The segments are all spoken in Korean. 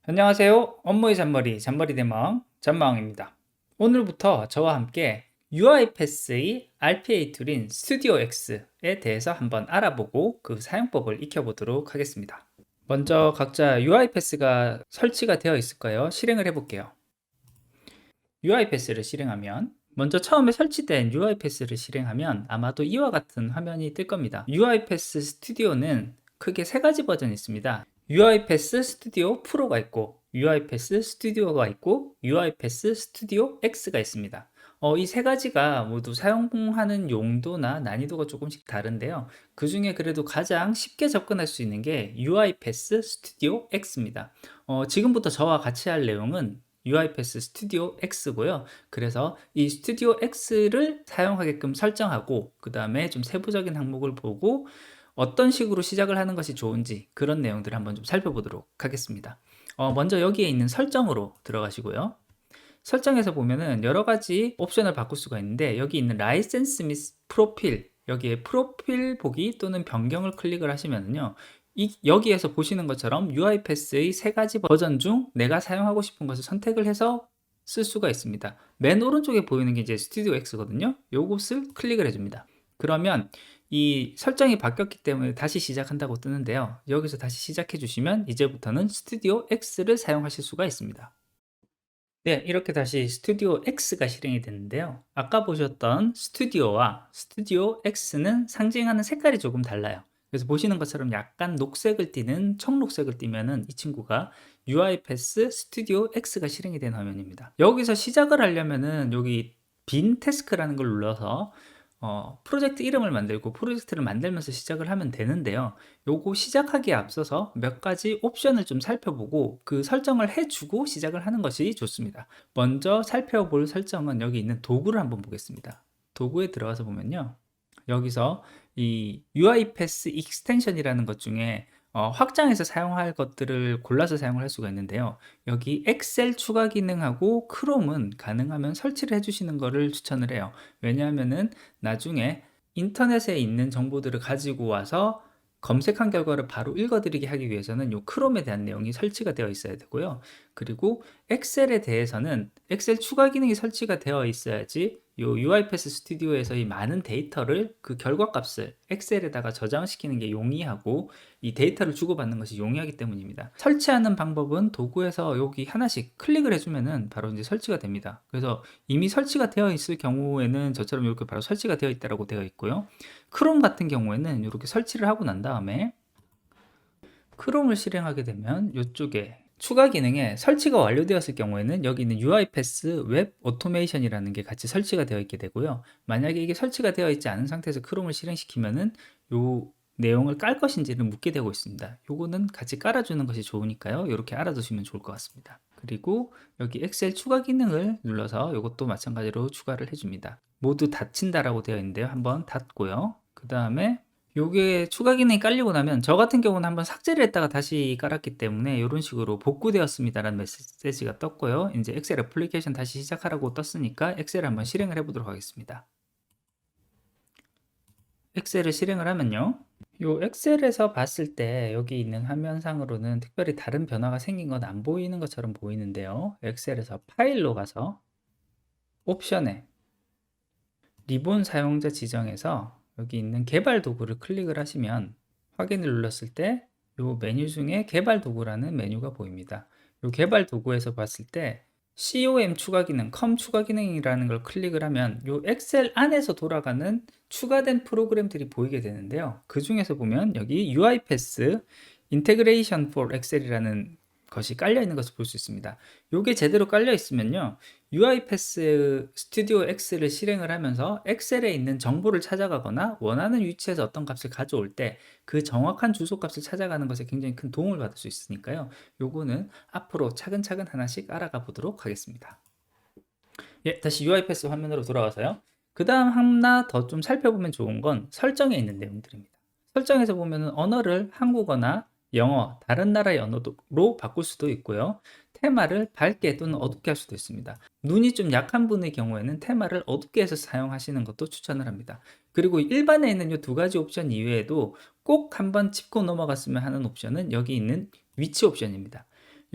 안녕하세요. 업무의 잔머리 대망 잔망입니다. 오늘부터 저와 함께 UiPath의 RPA 툴인 스튜디오 X에 대해서 한번 알아보고 그 사용법을 익혀보도록 하겠습니다. 먼저 각자 UiPath가 설치가 되어 있을까요? 실행을 해볼게요. UiPath를 실행하면 먼저 처음에 설치된 UiPath를 실행하면 아마도 이와 같은 화면이 뜰 겁니다. UiPath 스튜디오는 크게 세 가지 버전이 있습니다. UiPath 스튜디오 프로가 있고 UiPath 스튜디오가 있고 UiPath 스튜디오 X가 있습니다. 이 세 가지가 모두 사용하는 용도나 난이도가 조금씩 다른데요. 그 중에 그래도 가장 쉽게 접근할 수 있는 게 UiPath 스튜디오 X입니다. 지금부터 저와 같이 할 내용은 UiPath 스튜디오 X고요. 그래서 이 스튜디오 X를 사용하게끔 설정하고 그 다음에 좀 세부적인 항목을 보고 어떤 식으로 시작을 하는 것이 좋은지 그런 내용들을 한번 좀 살펴보도록 하겠습니다. 먼저 여기에 있는 설정으로 들어가시고요. 설정에서 보면은 여러 가지 옵션을 바꿀 수가 있는데 여기 있는 라이센스 및 프로필 여기에 프로필 보기 또는 변경을 클릭을 하시면은요 여기에서 보시는 것처럼 UiPath의 세 가지 버전 중 내가 사용하고 싶은 것을 선택을 해서 쓸 수가 있습니다. 맨 오른쪽에 보이는 게 이제 스튜디오 X거든요. 요것을 클릭을 해줍니다. 그러면 이 설정이 바뀌었기 때문에 다시 시작한다고 뜨는데요. 여기서 다시 시작해 주시면 이제부터는 스튜디오 X를 사용하실 수가 있습니다. 네, 이렇게 다시 스튜디오 X가 실행이 됐는데요. 아까 보셨던 스튜디오와 스튜디오 X는 상징하는 색깔이 조금 달라요. 그래서 보시는 것처럼 약간 녹색을 띠는 청록색을 띠면은 이 친구가 UiPath 스튜디오 X가 실행이 된 화면입니다. 여기서 시작을 하려면은 여기 빈 태스크라는 걸 눌러서 프로젝트 이름을 만들고 프로젝트를 만들면서 시작을 하면 되는데요. 요거 시작하기에 앞서서 몇 가지 옵션을 좀 살펴보고 그 설정을 해주고 시작을 하는 것이 좋습니다. 먼저 살펴볼 설정은 여기 있는 도구를 한번 보겠습니다. 도구에 들어가서 보면요. 여기서 이 UiPath 익스텐션이라는 것 중에 확장해서 사용할 것들을 골라서 사용을 할 수가 있는데요. 여기 엑셀 추가 기능하고 크롬은 가능하면 설치를 해주시는 것을 추천을 해요. 왜냐하면은 나중에 인터넷에 있는 정보들을 가지고 와서 검색한 결과를 바로 읽어드리게 하기 위해서는 이 크롬에 대한 내용이 설치가 되어 있어야 되고요. 그리고 엑셀에 대해서는 엑셀 추가 기능이 설치가 되어 있어야지 이 UiPath 스튜디오에서의 많은 데이터를 그 결과값을 엑셀에다가 저장시키는 게 용이하고 이 데이터를 주고받는 것이 용이하기 때문입니다. 설치하는 방법은 도구에서 여기 하나씩 클릭을 해주면은 바로 이제 설치가 됩니다. 그래서 이미 설치가 되어 있을 경우에는 저처럼 이렇게 바로 설치가 되어 있다라고 되어 있고요. 크롬 같은 경우에는 이렇게 설치를 하고 난 다음에 크롬을 실행하게 되면 이쪽에 추가 기능에 설치가 완료되었을 경우에는 여기 있는 UiPath 웹 오토메이션이라는 게 같이 설치가 되어 있게 되고요. 만약에 이게 설치가 되어 있지 않은 상태에서 크롬을 실행시키면은 요 내용을 깔 것인지를 묻게 되고 있습니다. 요거는 같이 깔아주는 것이 좋으니까요. 이렇게 알아두시면 좋을 것 같습니다. 그리고 여기 엑셀 추가 기능을 눌러서 이것도 마찬가지로 추가를 해줍니다. 모두 닫힌다라고 되어 있는데요. 한번 닫고요. 그 다음에 요게 추가 기능이 깔리고 나면 저 같은 경우는 한번 삭제를 했다가 다시 깔았기 때문에 이런 식으로 복구되었습니다라는 메시지가 떴고요. 이제 엑셀 애플리케이션 다시 시작하라고 떴으니까 엑셀을 한번 실행을 해보도록 하겠습니다. 엑셀을 실행을 하면요. 요 엑셀에서 봤을 때 여기 있는 화면상으로는 특별히 다른 변화가 생긴 건 안 보이는 것처럼 보이는데요. 엑셀에서 파일로 가서 옵션에 리본 사용자 지정에서 여기 있는 개발 도구를 클릭을 하시면 확인을 눌렀을 때 이 메뉴 중에 개발 도구라는 메뉴가 보입니다. 이 개발 도구에서 봤을 때 COM 추가 기능, 컴 추가 기능이라는 걸 클릭을 하면 이 엑셀 안에서 돌아가는 추가된 프로그램들이 보이게 되는데요. 그 중에서 보면 여기 UiPath Integration for Excel이라는 것이 깔려 있는 것을 볼 수 있습니다. 이게 제대로 깔려 있으면요. UiPath 스튜디오 X를 실행을 하면서 엑셀에 있는 정보를 찾아가거나 원하는 위치에서 어떤 값을 가져올 때 그 정확한 주소 값을 찾아가는 것에 굉장히 큰 도움을 받을 수 있으니까요. 요거는 앞으로 차근차근 하나씩 알아가 보도록 하겠습니다. 예, 다시 UiPath 화면으로 돌아와서요. 그 다음 하나 더 좀 살펴보면 좋은 건 설정에 있는 내용들입니다. 설정에서 보면은 언어를 한국어나 영어, 다른 나라의 언어로 바꿀 수도 있고요. 테마를 밝게 또는 어둡게 할 수도 있습니다. 눈이 좀 약한 분의 경우에는 테마를 어둡게 해서 사용하시는 것도 추천을 합니다. 그리고 일반에 있는 이 두 가지 옵션 이외에도 꼭 한번 짚고 넘어갔으면 하는 옵션은 여기 있는 위치 옵션입니다.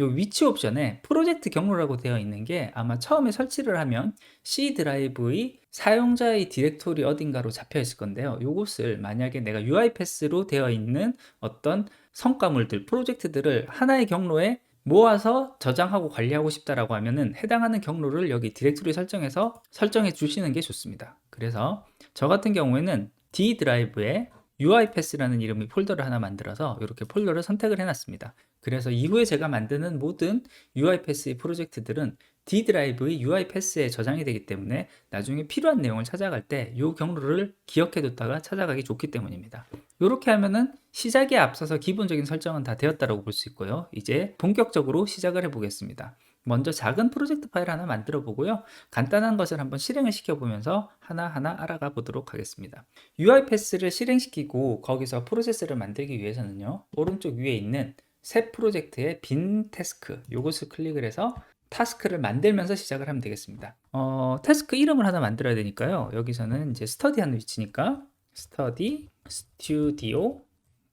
요 위치 옵션에 프로젝트 경로라고 되어 있는 게 아마 처음에 설치를 하면 C 드라이브의 사용자의 디렉토리 어딘가로 잡혀 있을 건데요. 요것을 만약에 내가 UiPath로 되어 있는 어떤 성과물들, 프로젝트들을 하나의 경로에 모아서 저장하고 관리하고 싶다라고 하면은 해당하는 경로를 여기 디렉토리 설정해서 설정해 주시는 게 좋습니다. 그래서 저 같은 경우에는 D 드라이브에 UiPath라는 이름의 폴더를 하나 만들어서 이렇게 폴더를 선택을 해놨습니다. 그래서 이후에 제가 만드는 모든 UiPath의 프로젝트들은 D 드라이브의 UiPath에 저장이 되기 때문에 나중에 필요한 내용을 찾아갈 때 이 경로를 기억해 뒀다가 찾아가기 좋기 때문입니다. 이렇게 하면은 시작에 앞서서 기본적인 설정은 다 되었다고 볼 수 있고요. 이제 본격적으로 시작을 해 보겠습니다. 먼저 작은 프로젝트 파일 하나 만들어 보고요. 간단한 것을 한번 실행을 시켜 보면서 하나하나 알아가 보도록 하겠습니다. UiPath를 실행시키고 거기서 프로세스를 만들기 위해서는요. 오른쪽 위에 있는 새 프로젝트의 빈 태스크 요것을 클릭을 해서 타스크를 만들면서 시작을 하면 되겠습니다. 태스크 이름을 하나 만들어야 되니까요. 여기서는 이제 스터디 하는 위치니까 스터디 스튜디오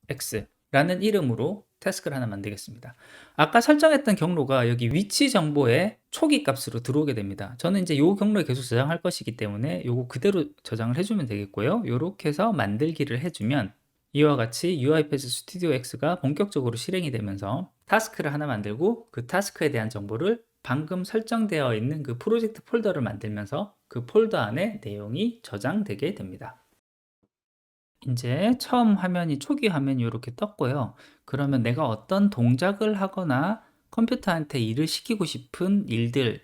X라는 이름으로 태스크를 하나 만들겠습니다. 아까 설정했던 경로가 여기 위치 정보의 초기 값으로 들어오게 됩니다. 저는 이제 이 경로에 계속 저장할 것이기 때문에 요거 그대로 저장을 해주면 되겠고요. 요렇게 해서 만들기를 해주면 이와 같이 UiPath 스튜디오 X가 본격적으로 실행이 되면서 타스크를 하나 만들고 그 타스크에 대한 정보를 방금 설정되어 있는 그 프로젝트 폴더를 만들면서 그 폴더 안에 내용이 저장되게 됩니다. 이제 처음 화면이 초기 화면이 이렇게 떴고요. 그러면 내가 어떤 동작을 하거나 컴퓨터한테 일을 시키고 싶은 일들에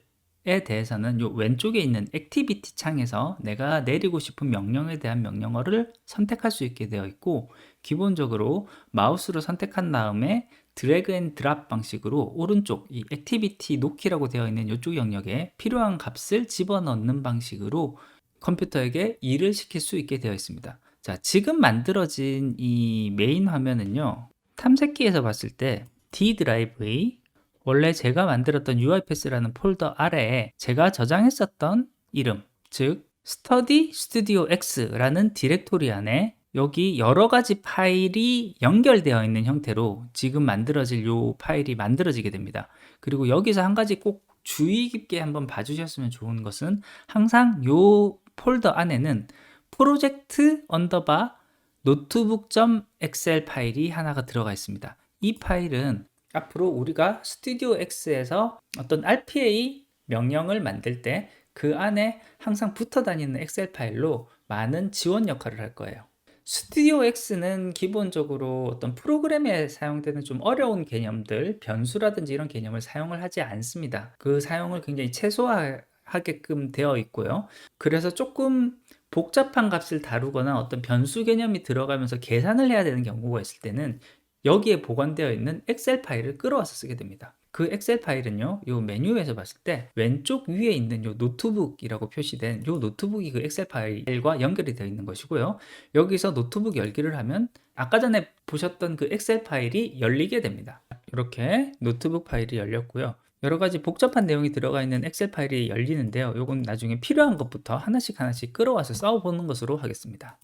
대해서는 요 왼쪽에 있는 액티비티 창에서 내가 내리고 싶은 명령에 대한 명령어를 선택할 수 있게 되어 있고, 기본적으로 마우스로 선택한 다음에 드래그 앤 드랍 방식으로 오른쪽 이 액티비티 놓기라고 되어 있는 이쪽 영역에 필요한 값을 집어넣는 방식으로 컴퓨터에게 일을 시킬 수 있게 되어 있습니다. 자, 지금 만들어진 이 메인 화면은요, 탐색기에서 봤을 때 D 드라이브의 원래 제가 만들었던 UiPath라는 폴더 아래에 제가 저장했었던 이름, 즉 Study Studio X라는 디렉토리 안에 여기 여러 가지 파일이 연결되어 있는 형태로 지금 만들어질 요 파일이 만들어지게 됩니다. 그리고 여기서 한 가지 꼭 주의 깊게 한번 봐주셨으면 좋은 것은 항상 요 폴더 안에는 프로젝트 언더바 노트북.xl 파일이 하나가 들어가 있습니다. 이 파일은 앞으로 우리가 스튜디오 X에서 어떤 RPA 명령을 만들 때 그 안에 항상 붙어 다니는 엑셀 파일로 많은 지원 역할을 할 거예요. 스튜디오 X는 기본적으로 어떤 프로그램에 사용되는 좀 어려운 개념들, 변수라든지 이런 개념을 사용을 하지 않습니다. 그 사용을 굉장히 최소화하게끔 되어 있고요. 그래서 조금 복잡한 값을 다루거나 어떤 변수 개념이 들어가면서 계산을 해야 되는 경우가 있을 때는 여기에 보관되어 있는 엑셀 파일을 끌어와서 쓰게 됩니다. 그 엑셀 파일은요, 요 메뉴에서 봤을 때 왼쪽 위에 있는 요 노트북이라고 표시된 요 노트북이 그 엑셀 파일과 연결이 되어 있는 것이고요. 여기서 노트북 열기를 하면 아까 전에 보셨던 그 엑셀 파일이 열리게 됩니다. 이렇게 노트북 파일이 열렸고요. 여러 가지 복잡한 내용이 들어가 있는 엑셀 파일이 열리는데요. 요건 나중에 필요한 것부터 하나씩 끌어와서 써보는 것으로 하겠습니다.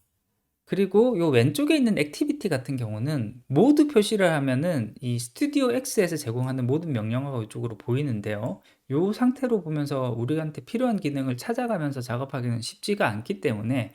그리고 요 왼쪽에 있는 액티비티 같은 경우는 모두 표시를 하면은 이 스튜디오 X에서 제공하는 모든 명령어가 이쪽으로 보이는데요. 요 상태로 보면서 우리한테 필요한 기능을 찾아가면서 작업하기는 쉽지가 않기 때문에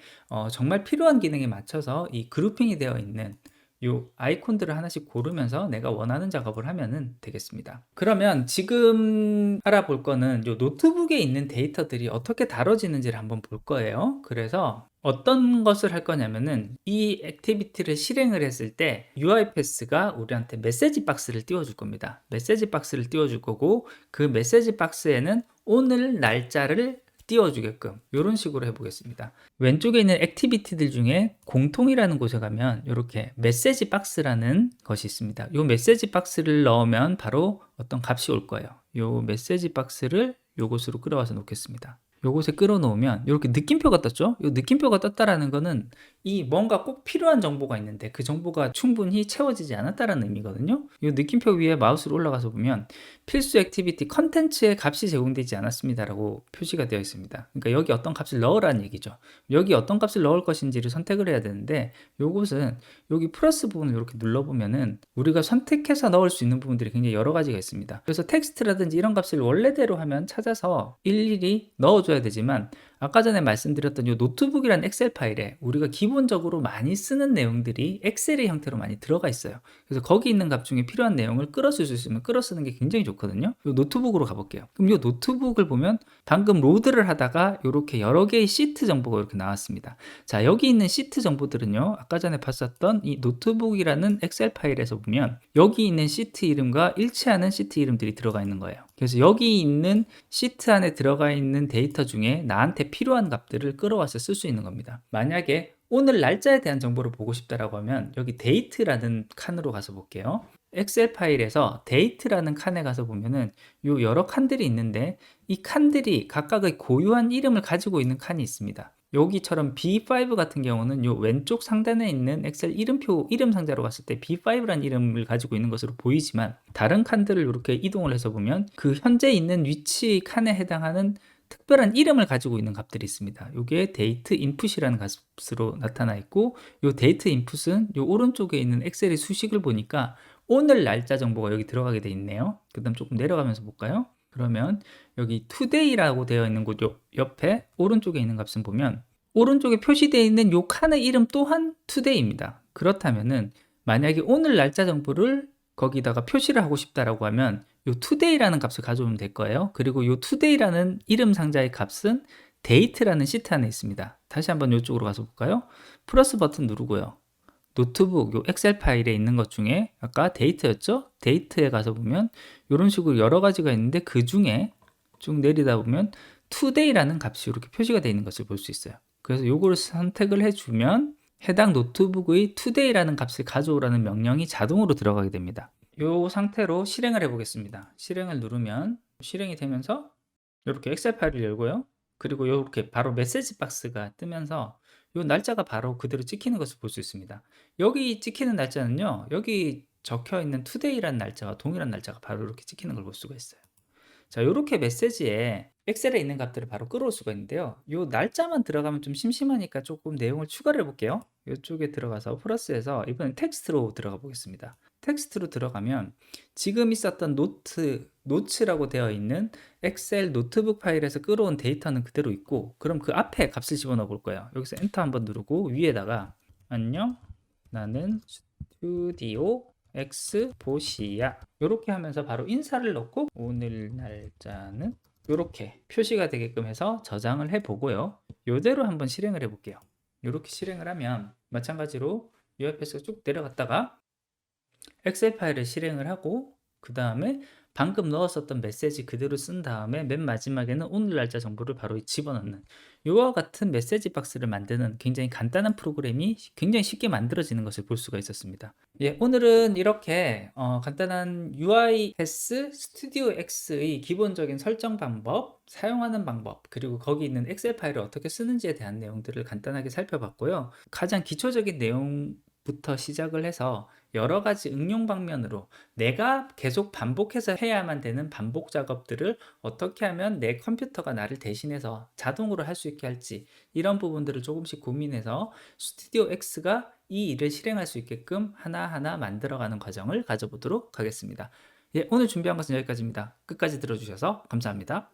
정말 필요한 기능에 맞춰서 이 그룹핑이 되어 있는 요 아이콘들을 하나씩 고르면서 내가 원하는 작업을 하면 되겠습니다. 그러면 지금 알아볼 거는 요 노트북에 있는 데이터들이 어떻게 다뤄지는지를 한번 볼 거예요. 그래서 어떤 것을 할 거냐면은 이 액티비티를 실행을 했을 때 UiPath가 우리한테 메시지 박스를 띄워줄 겁니다. 메시지 박스를 띄워줄 거고 그 메시지 박스에는 오늘 날짜를 띄워주게끔 이런 식으로 해보겠습니다. 왼쪽에 있는 액티비티들 중에 공통이라는 곳에 가면 이렇게 메시지 박스라는 것이 있습니다. 이 메시지 박스를 넣으면 바로 어떤 값이 올 거예요. 이 메시지 박스를 요것으로 끌어와서 놓겠습니다. 요곳에 끌어놓으면 이렇게 느낌표가 떴죠? 이 느낌표가 떴다라는 거는 이 뭔가 꼭 필요한 정보가 있는데 그 정보가 충분히 채워지지 않았다라는 의미거든요. 이 느낌표 위에 마우스로 올라가서 보면 필수 액티비티 컨텐츠의 값이 제공되지 않았습니다라고 표시가 되어 있습니다. 그러니까 여기 어떤 값을 넣으라는 얘기죠. 여기 어떤 값을 넣을 것인지를 선택을 해야 되는데 요것은 여기 플러스 부분을 이렇게 눌러보면은 우리가 선택해서 넣을 수 있는 부분들이 굉장히 여러 가지가 있습니다. 그래서 텍스트라든지 이런 값을 원래대로 하면 찾아서 일일이 넣어줘야 되지만 아까 전에 말씀드렸던 이 노트북이라는 엑셀 파일에 우리가 기본적으로 많이 쓰는 내용들이 엑셀의 형태로 많이 들어가 있어요. 그래서 거기 있는 값 중에 필요한 내용을 끌어쓸 수 있으면 끌어 쓰는 게 굉장히 좋거든요. 이 노트북으로 가볼게요. 그럼 이 노트북을 보면 방금 로드를 하다가 이렇게 여러 개의 시트 정보가 이렇게 나왔습니다. 자, 여기 있는 시트 정보들은요, 아까 전에 봤었던 이 노트북이라는 엑셀 파일에서 보면 여기 있는 시트 이름과 일치하는 시트 이름들이 들어가 있는 거예요. 그래서 여기 있는 시트 안에 들어가 있는 데이터 중에 나한테 필요한 값들을 끌어와서 쓸 수 있는 겁니다. 만약에 오늘 날짜에 대한 정보를 보고 싶다라고 하면 여기 데이트라는 칸으로 가서 볼게요. 엑셀 파일에서 데이트라는 칸에 가서 보면은 요 여러 칸들이 있는데 이 칸들이 각각의 고유한 이름을 가지고 있는 칸이 있습니다. 여기처럼 B5 같은 경우는 요 왼쪽 상단에 있는 엑셀 이름표 이름 상자로 갔을 때 B5라는 이름을 가지고 있는 것으로 보이지만 다른 칸들을 이렇게 이동을 해서 보면 그 현재 있는 위치 칸에 해당하는 특별한 이름을 가지고 있는 값들이 있습니다. 이게 데이트 인풋이라는 값으로 나타나 있고 이 데이트 인풋은 이 오른쪽에 있는 엑셀의 수식을 보니까 오늘 날짜 정보가 여기 들어가게 돼 있네요. 그 다음 조금 내려가면서 볼까요? 그러면 여기 today라고 되어 있는 곳 옆에 오른쪽에 있는 값은 보면 오른쪽에 표시되어 있는 요 칸의 이름 또한 today입니다. 그렇다면은 만약에 오늘 날짜 정보를 거기다가 표시를 하고 싶다라고 하면 요 today라는 값을 가져오면 될 거예요. 그리고 요 today라는 이름 상자의 값은 date라는 시트 안에 있습니다. 다시 한번 이쪽으로 가서 볼까요? 플러스 버튼 누르고요. 노트북 요 엑셀 파일에 있는 것 중에 아까 데이트였죠? 데이트에 가서 보면 이런 식으로 여러 가지가 있는데 그 중에 쭉 내리다 보면 today라는 값이 이렇게 표시가 되어 있는 것을 볼 수 있어요. 그래서 요거를 선택을 해주면 해당 노트북의 today라는 값을 가져오라는 명령이 자동으로 들어가게 됩니다. 이 상태로 실행을 해 보겠습니다. 실행을 누르면 실행이 되면서 이렇게 엑셀 파일을 열고요. 그리고 이렇게 바로 메시지 박스가 뜨면서 이 날짜가 바로 그대로 찍히는 것을 볼 수 있습니다. 여기 찍히는 날짜는요, 여기 적혀 있는 today라는 날짜와 동일한 날짜가 바로 이렇게 찍히는 걸 볼 수가 있어요. 자, 이렇게 메시지에 엑셀에 있는 값들을 바로 끌어올 수가 있는데요. 이 날짜만 들어가면 좀 심심하니까 조금 내용을 추가를 해볼게요. 이쪽에 들어가서 플러스해서 이번엔 텍스트로 들어가 보겠습니다. 텍스트로 들어가면 지금 있었던 노츠라고 되어 있는 엑셀 노트북 파일에서 끌어온 데이터는 그대로 있고, 그럼 그 앞에 값을 집어넣어 볼 거예요. 여기서 엔터 한번 누르고 위에다가 안녕, 나는 스튜디오 X 보시야, 이렇게 하면서 바로 인사를 넣고 오늘 날짜는 이렇게 표시가 되게끔 해서 저장을 해 보고요. 이대로 한번 실행을 해 볼게요. 이렇게 실행을 하면 마찬가지로 UFS가 쭉 내려갔다가 엑셀 파일을 실행을 하고 그 다음에 방금 넣었었던 메시지 그대로 쓴 다음에 맨 마지막에는 오늘 날짜 정보를 바로 집어넣는 이와 같은 메시지 박스를 만드는 굉장히 간단한 프로그램이 굉장히 쉽게 만들어지는 것을 볼 수가 있었습니다. 예, 오늘은 이렇게 간단한 UIPath 스튜디오 X의 기본적인 설정 방법, 사용하는 방법, 그리고 거기 있는 엑셀 파일을 어떻게 쓰는지에 대한 내용들을 간단하게 살펴봤고요. 가장 기초적인 내용부터 시작을 해서 여러 가지 응용 방면으로 내가 계속 반복해서 해야만 되는 반복 작업들을 어떻게 하면 내 컴퓨터가 나를 대신해서 자동으로 할 수 있게 할지, 이런 부분들을 조금씩 고민해서 스튜디오 X가 이 일을 실행할 수 있게끔 하나하나 만들어가는 과정을 가져보도록 하겠습니다. 예, 오늘 준비한 것은 여기까지입니다. 끝까지 들어주셔서 감사합니다.